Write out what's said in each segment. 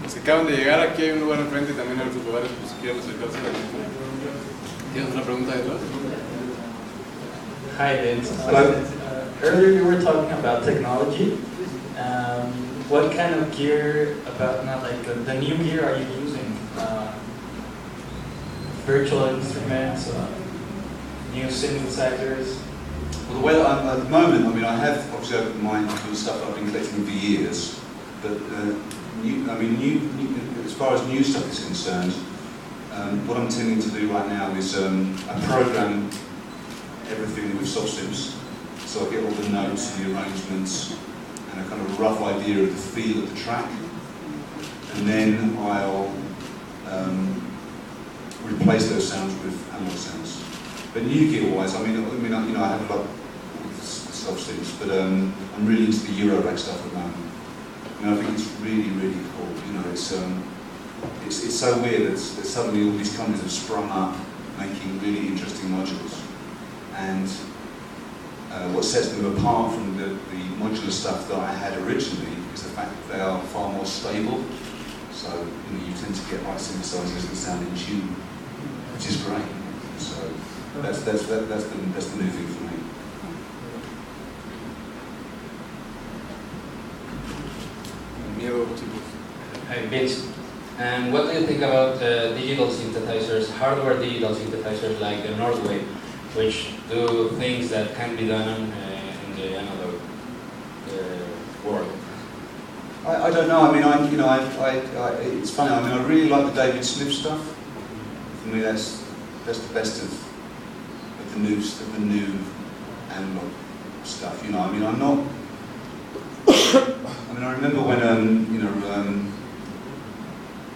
Si acaban de llegar, aquí hay un lugar enfrente y también hay otros lugares, pues si quieren acercarse a la gente. ¿Tienes una pregunta detrás? Hi, Vince. Earlier you were talking about technology. What kind of gear, about not like the new gear are you using? Virtual instruments, new synthesizers? Well, the way that I'm at the moment, I mean, I have obviously opened mind to the stuff I've been collecting for years, but as far as new stuff is concerned, what I'm intending to do right now is I program everything with soft sims, so I get all the notes and the arrangements and a kind of rough idea of the feel of the track, and then I'll replace those sounds with analog sounds. But new gear-wise, I have a lot of soft sims, but I'm really into the Eurorack stuff at the moment. I mean, I think it's really, really cool. You know, it's so weird that suddenly all these companies have sprung up, making really interesting modules. And what sets them apart from the modular stuff that I had originally is the fact that they are far more stable. So you tend to get like synthesizers that sound in tune, which is great. So that's the new thing for me. Hi, Vince. And what do you think about digital synthesizers, hardware digital synthesizers like the Norway, which do things that can be done in the analog world? I don't know. I mean, it's funny. I mean, I really like the David Smith stuff. For me, that's the best of the new analog stuff. You know, I mean, I'm not. I mean, I remember when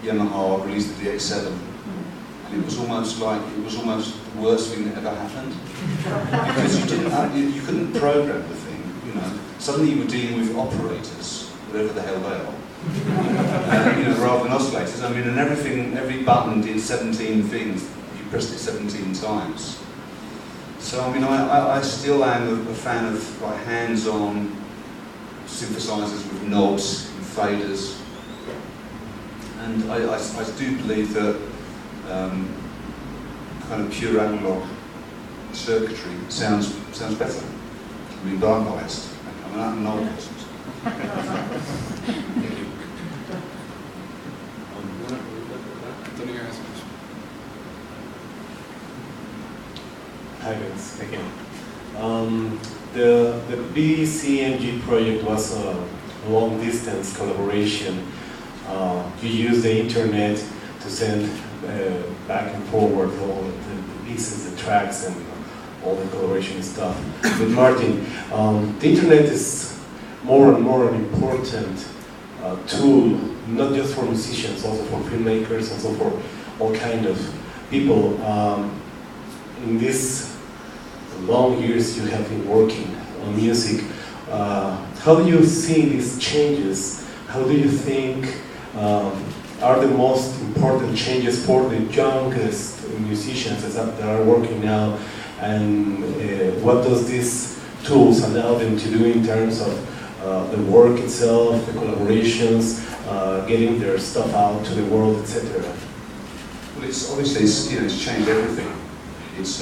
Yamaha released the DX7, and it was almost the worst thing that ever happened because you couldn't program the thing. You know, suddenly you were dealing with operators, whatever the hell they are, rather than oscillators. I mean, and every button did 17 things. You pressed it 17 times. So I mean, I still am a fan of like hands-on synthesizers with knobs and faders, and I do believe that kind of pure analog circuitry sounds better. I mean, but I'm biased. I'm an old person. Hi guys, again. The BCMG project was a long-distance collaboration. You use the internet to send back and forward all the pieces, the tracks, and all the collaboration stuff. But Martin, the internet is more and more an important tool, not just for musicians, also for filmmakers, also for all kind of people. In these long years you have been working on music, how do you see these changes? How do you think are the most important changes for the youngest musicians that are working now, and what does these tools allow them to do in terms of the work itself, the collaborations, getting their stuff out to the world, etc.? Well, it's obviously it's changed everything. It's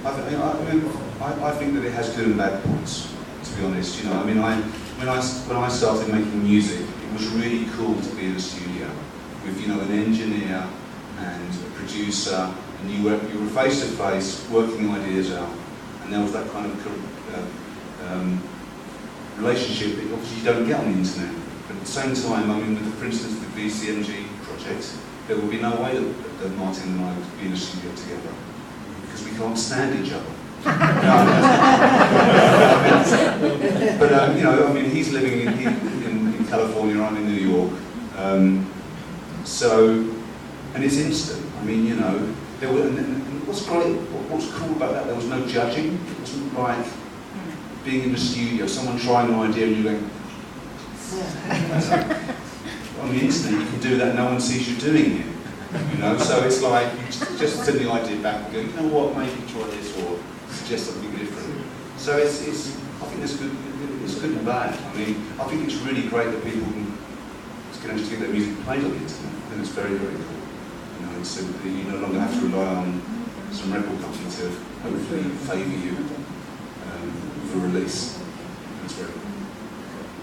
I think that it has good and bad points. To be honest, I mean, when I started making music, it was really cool to be in a studio with an engineer and a producer, and you were face to face working ideas out, and there was that kind of relationship that obviously you don't get on the internet. But at the same time, I mean, for instance, the BCMG project, there would be no way that Martin and I would be in a studio together because we can't stand each other. But I mean, he's living in California, I'm in New York. And it's instant. I mean, there were. And what's great, what's cool about that? There was no judging. It wasn't like being in the studio, someone trying an idea, and you going. On the internet, you can do that. No one sees you doing it. So it's like you just send the idea back and go, you know what? Maybe try this or suggest something different. So I think it's good and bad. I mean, I think it's really great that people can can actually get their music played on the internet. I think it's very, very cool. You know, it's you no longer have to rely on some record company to hopefully favour you for release. That's very cool.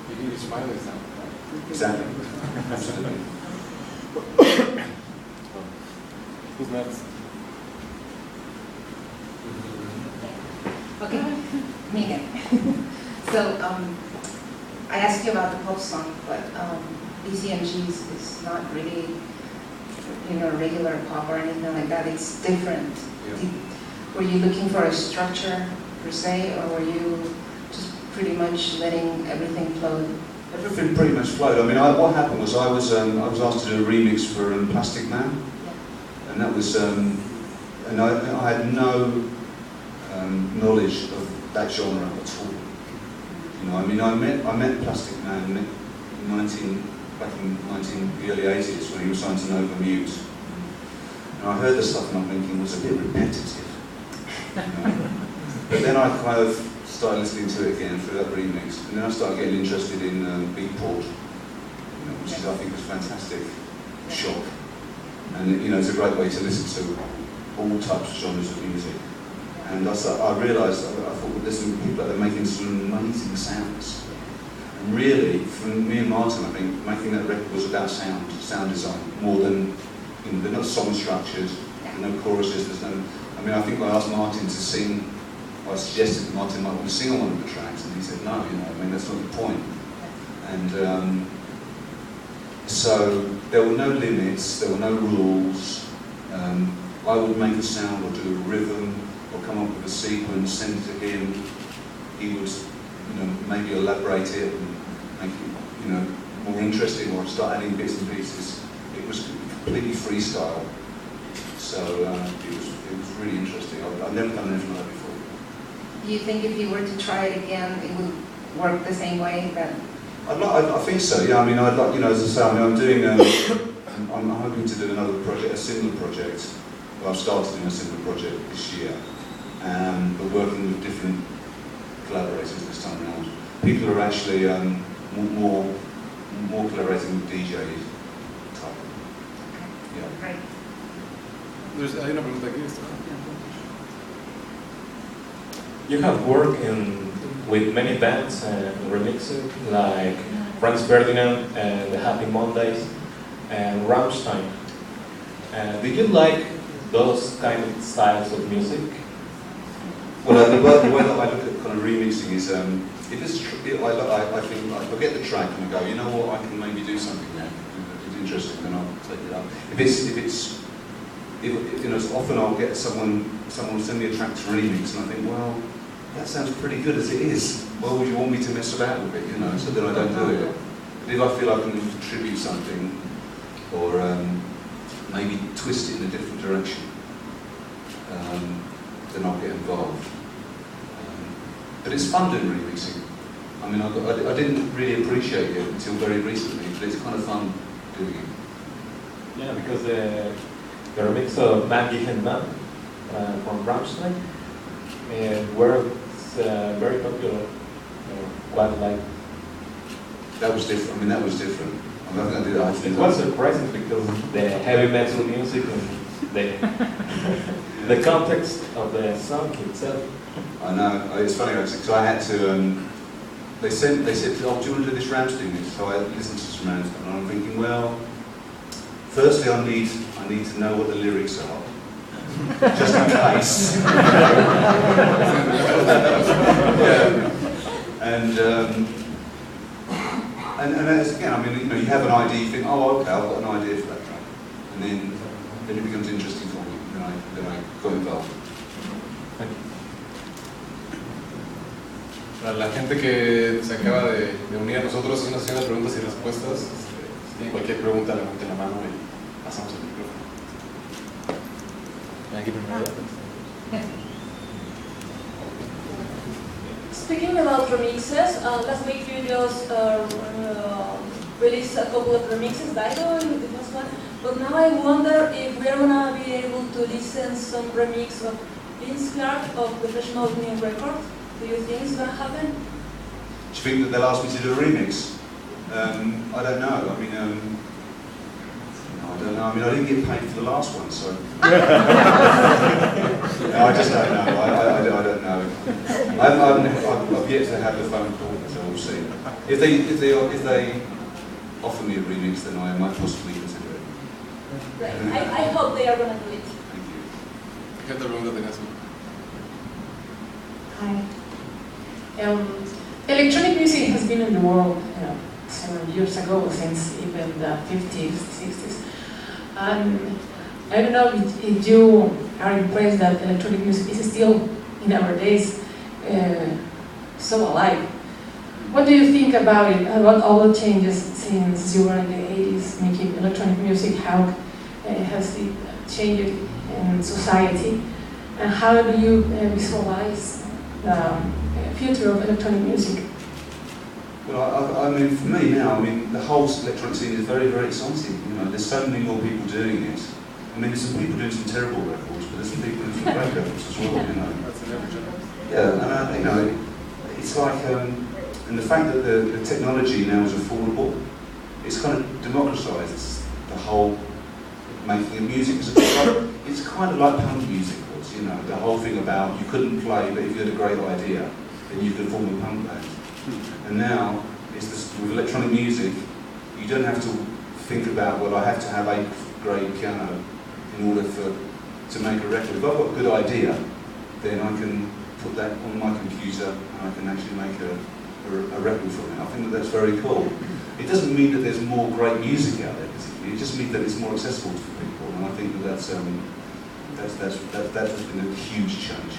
You can use smileys now. Exactly. Absolutely. Who's next? Okay, me again. So I asked you about the pop song, but BCMG's is not really, you know, regular pop or anything like that. It's different. Yeah. Were you looking for a structure per se, or were you just pretty much letting everything flow? Everything pretty much flowed. I mean, what happened was I was asked to do a remix for Plastic Man, Yeah. and that was and I had no knowledge of that genre at all. You know, I mean, I met Plastic Man back in the early 80s when he was signed to Nova Mute, and I heard the stuff and I'm thinking it was a bit repetitive. You know? But then I kind of started listening to it again through that remix, and then I started getting interested in Beatport, you know, which is, I think, was fantastic shock, and you know, it's a great way to listen to all types of genres of music. And I realised, I thought, well, there's some people that are making some amazing sounds. And really, for me and Martin, I think making that record was about sound design, more than, you know, they're not song structures, there are no choruses, there's no. I mean, I think I asked Martin to sing. I suggested that Martin might want to sing on one of the tracks, and he said no. You know, I mean, that's not the point. And so there were no limits, there were no rules. I would make a sound or do a rhythm, or come up with a sequence, send it to him. He would, you know, maybe elaborate it and make it, you know, more interesting, or start adding bits and pieces. It was completely freestyle, so it was really interesting. I've never done anything like that before. Do you think if you were to try it again, it would work the same way? I think so. Yeah. I mean, I'd like, you know, as I say, I mean, I'm doing. I'm hoping to do another project, a similar project. Well, I've started doing a similar project this year, but working with different collaborators this time around. People are actually more collaborating with DJ type. Yeah. Right. Hay una pregunta aquí. You have worked with many bands and remixes like Franz Ferdinand and the Happy Mondays and Rammstein. Did you like those kind of styles of music? Well, the way that I look at kind of remixing is, if it's I think I look at the track and I go, you know what, I can maybe do something there. If it's interesting, then I'll take it up. If you know, often I'll get someone will send me a track to remix, and I think, well, that sounds pretty good as it is. Why would you want me to mess about with it? You know, so then I don't do it. But if I feel I can contribute something, or maybe twist it in a different direction, then I'll get involved. But it's fun doing remixing. I mean, I didn't really appreciate it until very recently, but it's kind of fun doing it. Yeah, because the remix of Maggie and Man from Rammstein were very popular. Quite like. That was different. I mean, that was different. I'm not going to do that. It was surprising because the heavy metal music and the context of the song itself. I know. It's funny actually, because I had to. They said, "Oh, do you want to do this Rammstein mix?" So I listened to some Rammstein, and I'm thinking, well, firstly, I need to know what the lyrics are, just in case. Yeah. And as again, I mean, you know, you have an idea, you think, oh, okay, I've got an idea for that track, and then it becomes interesting for me. Then I got involved. Para la gente que se acaba de unir a nosotros, es una sesión de preguntas y respuestas. Si tienen cualquier pregunta, levanten la mano y pasamos el micrófono. Aquí primero. Speaking about remixes, last week you just released a couple of remixes, Dido, the first one. But now I wonder if we're gonna be able to listen some remix of Clarke of the Professional Union Record. Do you think it's gonna happen? Do you think that they'll ask me to do a remix? I don't know. I mean, I don't know. I mean, I didn't get paid for the last one, so. No, I just don't know. I don't know. I've yet to have the phone call, so we'll see. If they offer me a remix, then I might possibly consider it. Right. I hope they are going to do it. Thank you. Gente pregunta tenías. Hi. Electronic music has been in the world several years ago, since even the 50s, 60s. And I don't know if you are impressed that electronic music is still, in our days, so alive. What do you think about it, about all the changes since you were in the 80s making electronic music? How has it changed in society? And how do you visualize the future of electronic music? Well, I mean, for me now, I mean, the whole electronic scene is very, very exciting. You know, there's so many more people doing it. I mean, there's some people doing some terrible records, but there's some people doing some great records as well. You know. That's in every genre. Yeah, and you know, it's like, and the fact that the technology now is affordable, it's kind of democratized the whole making of music. It's kind of like punk music was, you know, the whole thing about you couldn't play, but if you had a great idea, then you could form a punk band. And now, it's this, with electronic music, you don't have to think about, well, I have to have a great piano in order to make a record. If I've got a good idea, then I can put that on my computer and I can actually make a record from it. I think that that's very cool. It doesn't mean that there's more great music out there particularly, it just means that it's more accessible to people, and I think that that's been a huge change.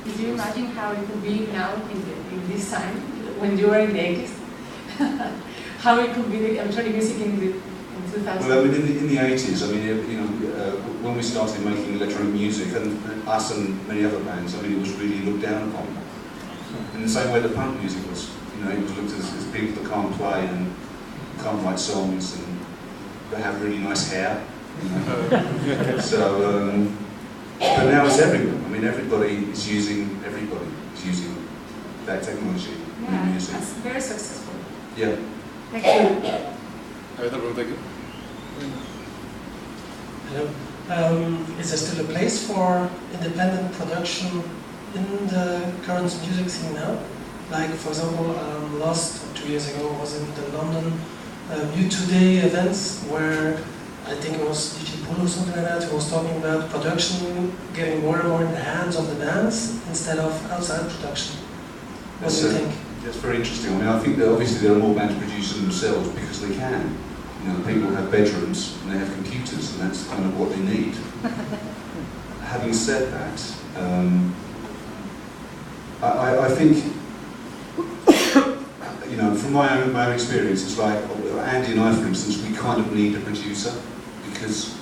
Did you imagine how it could be now in this time, when you were in the 80s? How it could be the electronic music in 2000? Well, I mean, in the 80s, I mean, you know, when we started making electronic music, and us and many other bands, I mean, it was really looked down upon. In the same way that punk music was, you know, it was looked at as people that can't play and can't write songs and they have really nice hair. You know? So. But now it's everyone. I mean, everybody is using that technology in music. That's very successful. Yeah. Thank you. ¿Hay otra pregunta aquí? Hello. Is there still a place for independent production in the current music scene now? Like, for example, last 2 years ago was in the London U2Day events where I think it was DJ Polo or something like that, who was talking about production getting more and more in the hands of the bands instead of outside production. What do you think? That's very interesting. I mean, I think that obviously there are more bands producing themselves because they can. You know, people have bedrooms and they have computers, and that's kind of what they need. Having said that, I think, you know, from my own experience, it's like Andy and I, for instance, we kind of need a producer because,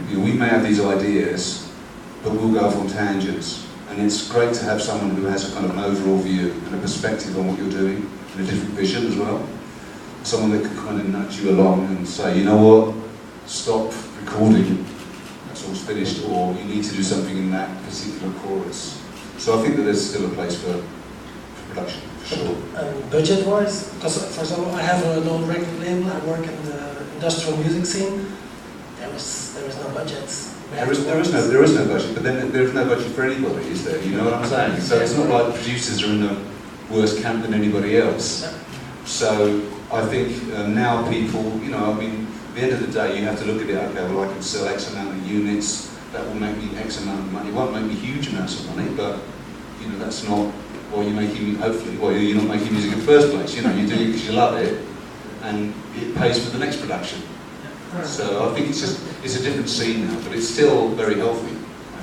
you know, we may have these ideas, but we'll go off on tangents. And it's great to have someone who has a kind of an overall view and a perspective on what you're doing, and a different vision as well. Someone that can kind of nudge you along and say, you know what, stop recording, that's all finished, or you need to do something in that particular chorus. So I think that there's still a place for production, for sure. Budget-wise, because for example, I have a own record label, I work in the industrial music scene, there is no budgets. There is no budget, but then there is no budget for anybody, is there? You know what I'm saying? So it's not like producers are in a worse camp than anybody else. So I think now people, you know, I mean, at the end of the day, you have to look at it, okay, well, I can sell X amount of units, that will make me X amount of money. It won't make me huge amounts of money, but, you know, that's not why you're making, hopefully, why you're not making music in the first place. You know, you do it because you love it, and it pays for the next production. So I think it's a different scene now, but it's still very healthy, I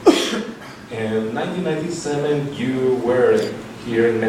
think. In 1997, you were here in